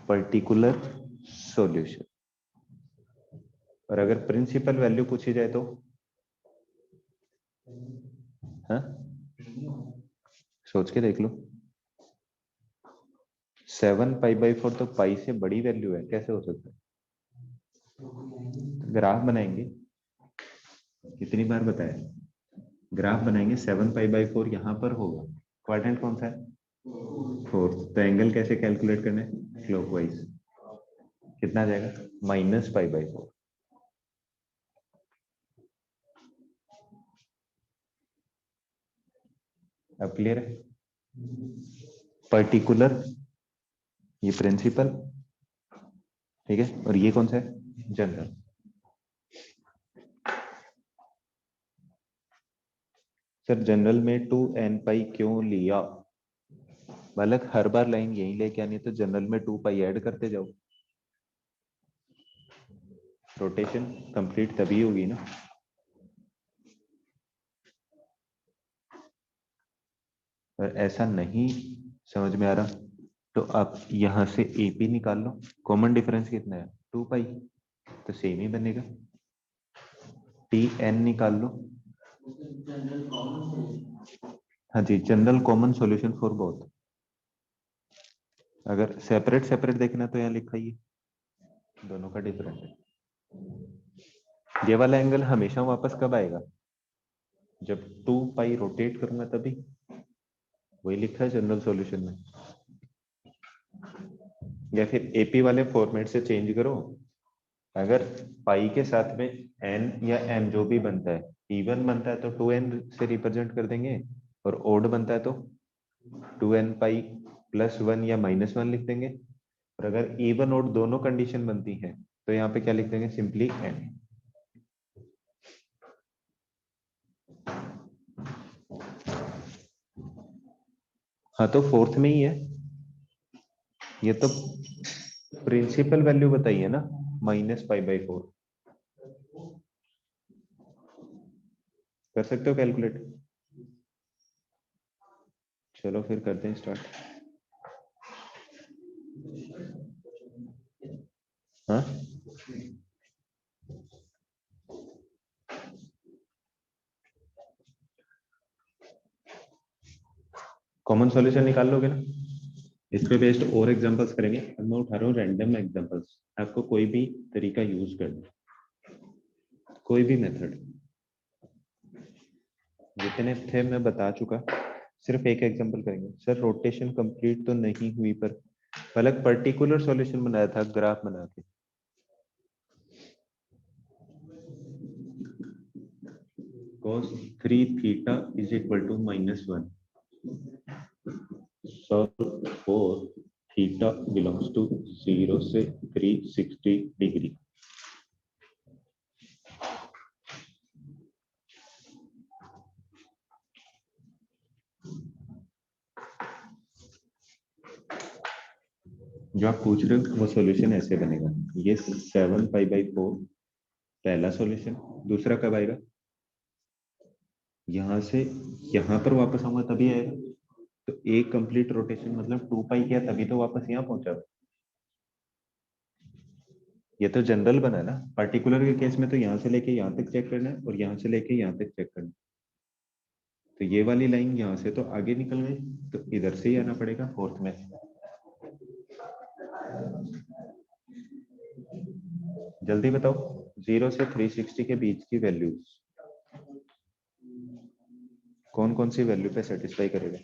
पर्टिकुलर सॉल्यूशन। और अगर प्रिंसिपल वैल्यू पूछी जाए तो हाँ सोच के देख लो, 7π/4 तो पाई से बड़ी वैल्यू है, कैसे हो सकता है। ग्राफ बनाएंगे, कितनी बार बताया, ग्राफ बनाएंगे 7π/4 यहाँ पर होगा, क्वाड्रेंट कौन सा है 4, तो एंगल कैसे कैलकुलेट करना है क्लॉकवाइज, कितना आ जाएगा -π/4। अब क्लियर है, पर्टिकुलर ये प्रिंसिपल, ठीक है, और ये कौन सा है जनरल। सर जनरल में 2nπ क्यों लिया, बालक हर बार लाइन यही लेके आनी है, तो जनरल में 2π ऐड करते जाओ, रोटेशन कंप्लीट तभी होगी ना। और ऐसा नहीं समझ में आ रहा तो आप यहां से एपी निकाल लो, कॉमन डिफरेंस कितना है 2π, तो सेम ही बनेगा, tn निकाल लो, हाँ जी general common solution for both. अगर सेपरेट सेपरेट देखना तो यहाँ लिखा ही है, दोनों का डिफरेंट है। ये वाला एंगल हमेशा वापस कब आएगा, जब 2π रोटेट करूंगा तभी, वही लिखा है जनरल सॉल्यूशन में। या फिर एपी वाले फॉर्मेट से चेंज करो, अगर पाई के साथ में n या m जो भी बनता है, इवन बनता है तो 2n से रिप्रेजेंट कर देंगे, और ओड बनता है तो 2nπ +1 या -1 लिख देंगे, और अगर इवन ओड दोनों कंडीशन बनती हैं तो यहाँ पे क्या लिख देंगे सिंपली n। हाँ तो फोर्थ में ही है, ये तो प्रिंसिपल वैल्यू बताइए ना -π/4, कर सकते हो कैलकुलेट। चलो फिर करते हैं स्टार्ट। हाँ कॉमन सॉल्यूशन निकाल लोगे ना, इस पे बेस्ड और एग्जांपल्स करेंगे। अब मैं उठा रहा हूँ रैंडम एग्जांपल्स, आपको कोई भी तरीका यूज करना, कोई भी मेथड, जितने थे मैं बता चुका, सिर्फ एक एग्जांपल करेंगे। सर रोटेशन कंप्लीट तो नहीं हुई, पर अलग पर्टिकुलर सॉल्यूशन बनाया था ग्राफ बना के, cos 3 theta is equal to -1, solve for theta belongs to 0 से 360 डिग्री। जो आप पूछ रहे हो वो सॉल्यूशन ऐसे बनेगा, ये 7 पाई/4 पहला सॉल्यूशन। दूसरा कब आएगा, यहाँ से यहाँ पर वापस आऊंगा तभी आएगा। तो एक कंप्लीट रोटेशन मतलब 2 पाई किया तभी तो वापस यहाँ पहुंचा। ये तो जनरल बना ना, पार्टिकुलर के केस में तो यहाँ से लेके यहाँ तक चेक करना है और यहाँ से लेके यहाँ तक चेक करना है। तो ये वाली लाइन यहाँ से तो आगे निकल गई, तो इधर से ही आना पड़ेगा फोर्थ में। जल्दी बताओ, 0 से 360 के बीच की वैल्यू कौन कौन सी वैल्यू पे सेटिस्फाई करेगा?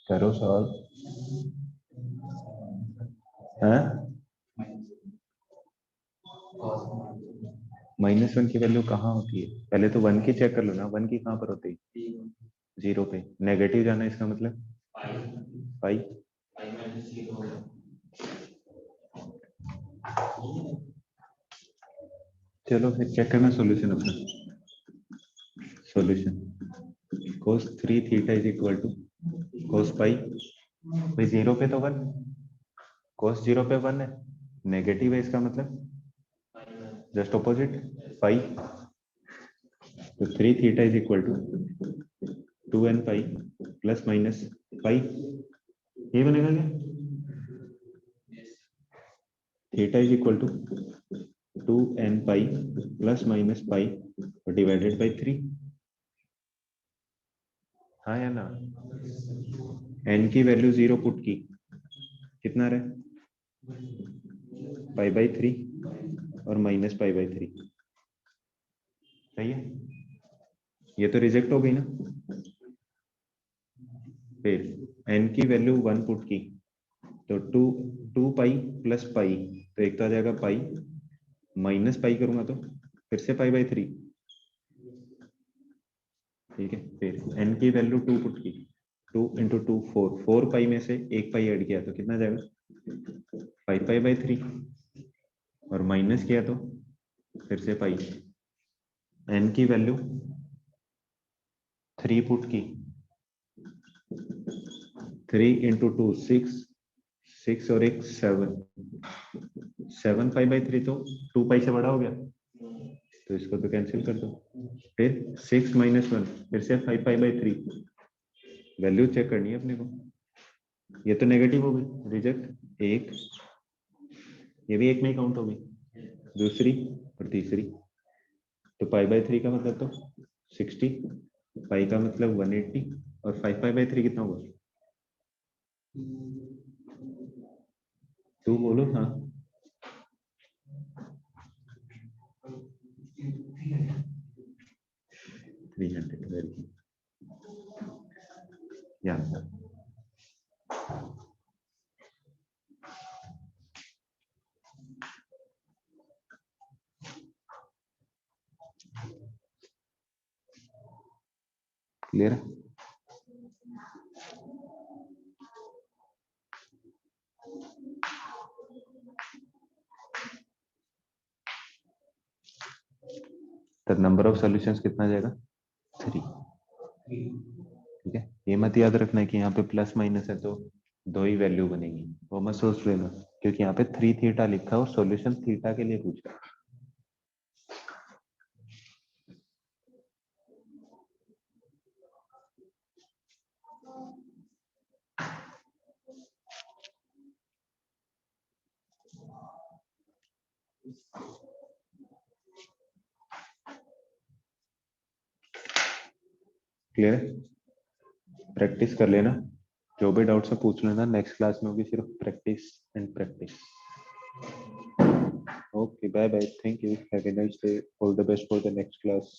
करो सॉल्व। हाँ, -1 की वैल्यू कहाँ होती है? पहले तो 1 की चेक कर लो ना, 1 की कहाँ पर होती है? 0 पे। नेगेटिव जाना इसका मतलब पाई। चलो फिर चेक करना सॉल्यूशन अपना। Solution cos 3 theta is equal to cos pi भाई 0 पे तो 1, cos 0 पे 1 है, नेगेटिव है इसका मतलब जस्ट ऑपोजिट पाई। तो 3 theta is equal to 2n pi plus minus pi, ये बनेगा क्या? Theta is equal to 2n pi plus minus pi divided by 3। हाँ या ना? n की वैल्यू 0 पुट की, कितना रहे? π/3 और -π/3। सही है, ये तो रिजेक्ट हो गई ना। फिर n की वैल्यू 1 पुट की, तो 2 पाई प्लस पाई, तो एक तो आ जाएगा पाई, माइनस पाई करूंगा तो फिर से π/3। ठीक है, फिर n की वैल्यू 2 पुट की, 2 इंटू 2 4 पाई में से एक पाई ऐड किया तो कितना जाएगा? 5π/3 और माइनस किया तो फिर से पाई। n की वैल्यू 3 पुट की, 3 इंटू 2 6 और एक 7 π/3 तो 2 पाई से बड़ा हो गया, तो इसको तो कैंसिल कर दो। फिर 6 - 1 फिर से 5π/3, वैल्यू चेक करनी है अपने को। ये तो नेगेटिव हो गई, रिजेक्ट। एक ये भी एक में ही काउंट होगी, दूसरी और तीसरी। तो π/3 का मतलब तो 60, पाई का मतलब 180 और 5π/3 कितना होगा? 2 बोलो। हाँ, 300 वेरी गुड। या क्लियर? तो नंबर ऑफ सॉल्यूशंस कितना जाएगा? 3। ठीक है, ये मत याद रखना है कि यहाँ पे प्लस माइनस है तो दो ही वैल्यू बनेगी, वो मत सोच लेना, क्योंकि यहाँ पे 3 थीटा लिखा है और सॉल्यूशन थीटा के लिए पूछ रहा है। क्लियर है? प्रैक्टिस कर लेना, जो भी डाउट्स है पूछ लेना, नेक्स्ट क्लास में होगी सिर्फ practice and practice. Okay, bye bye, thank you, have a nice day, all the best for the next class.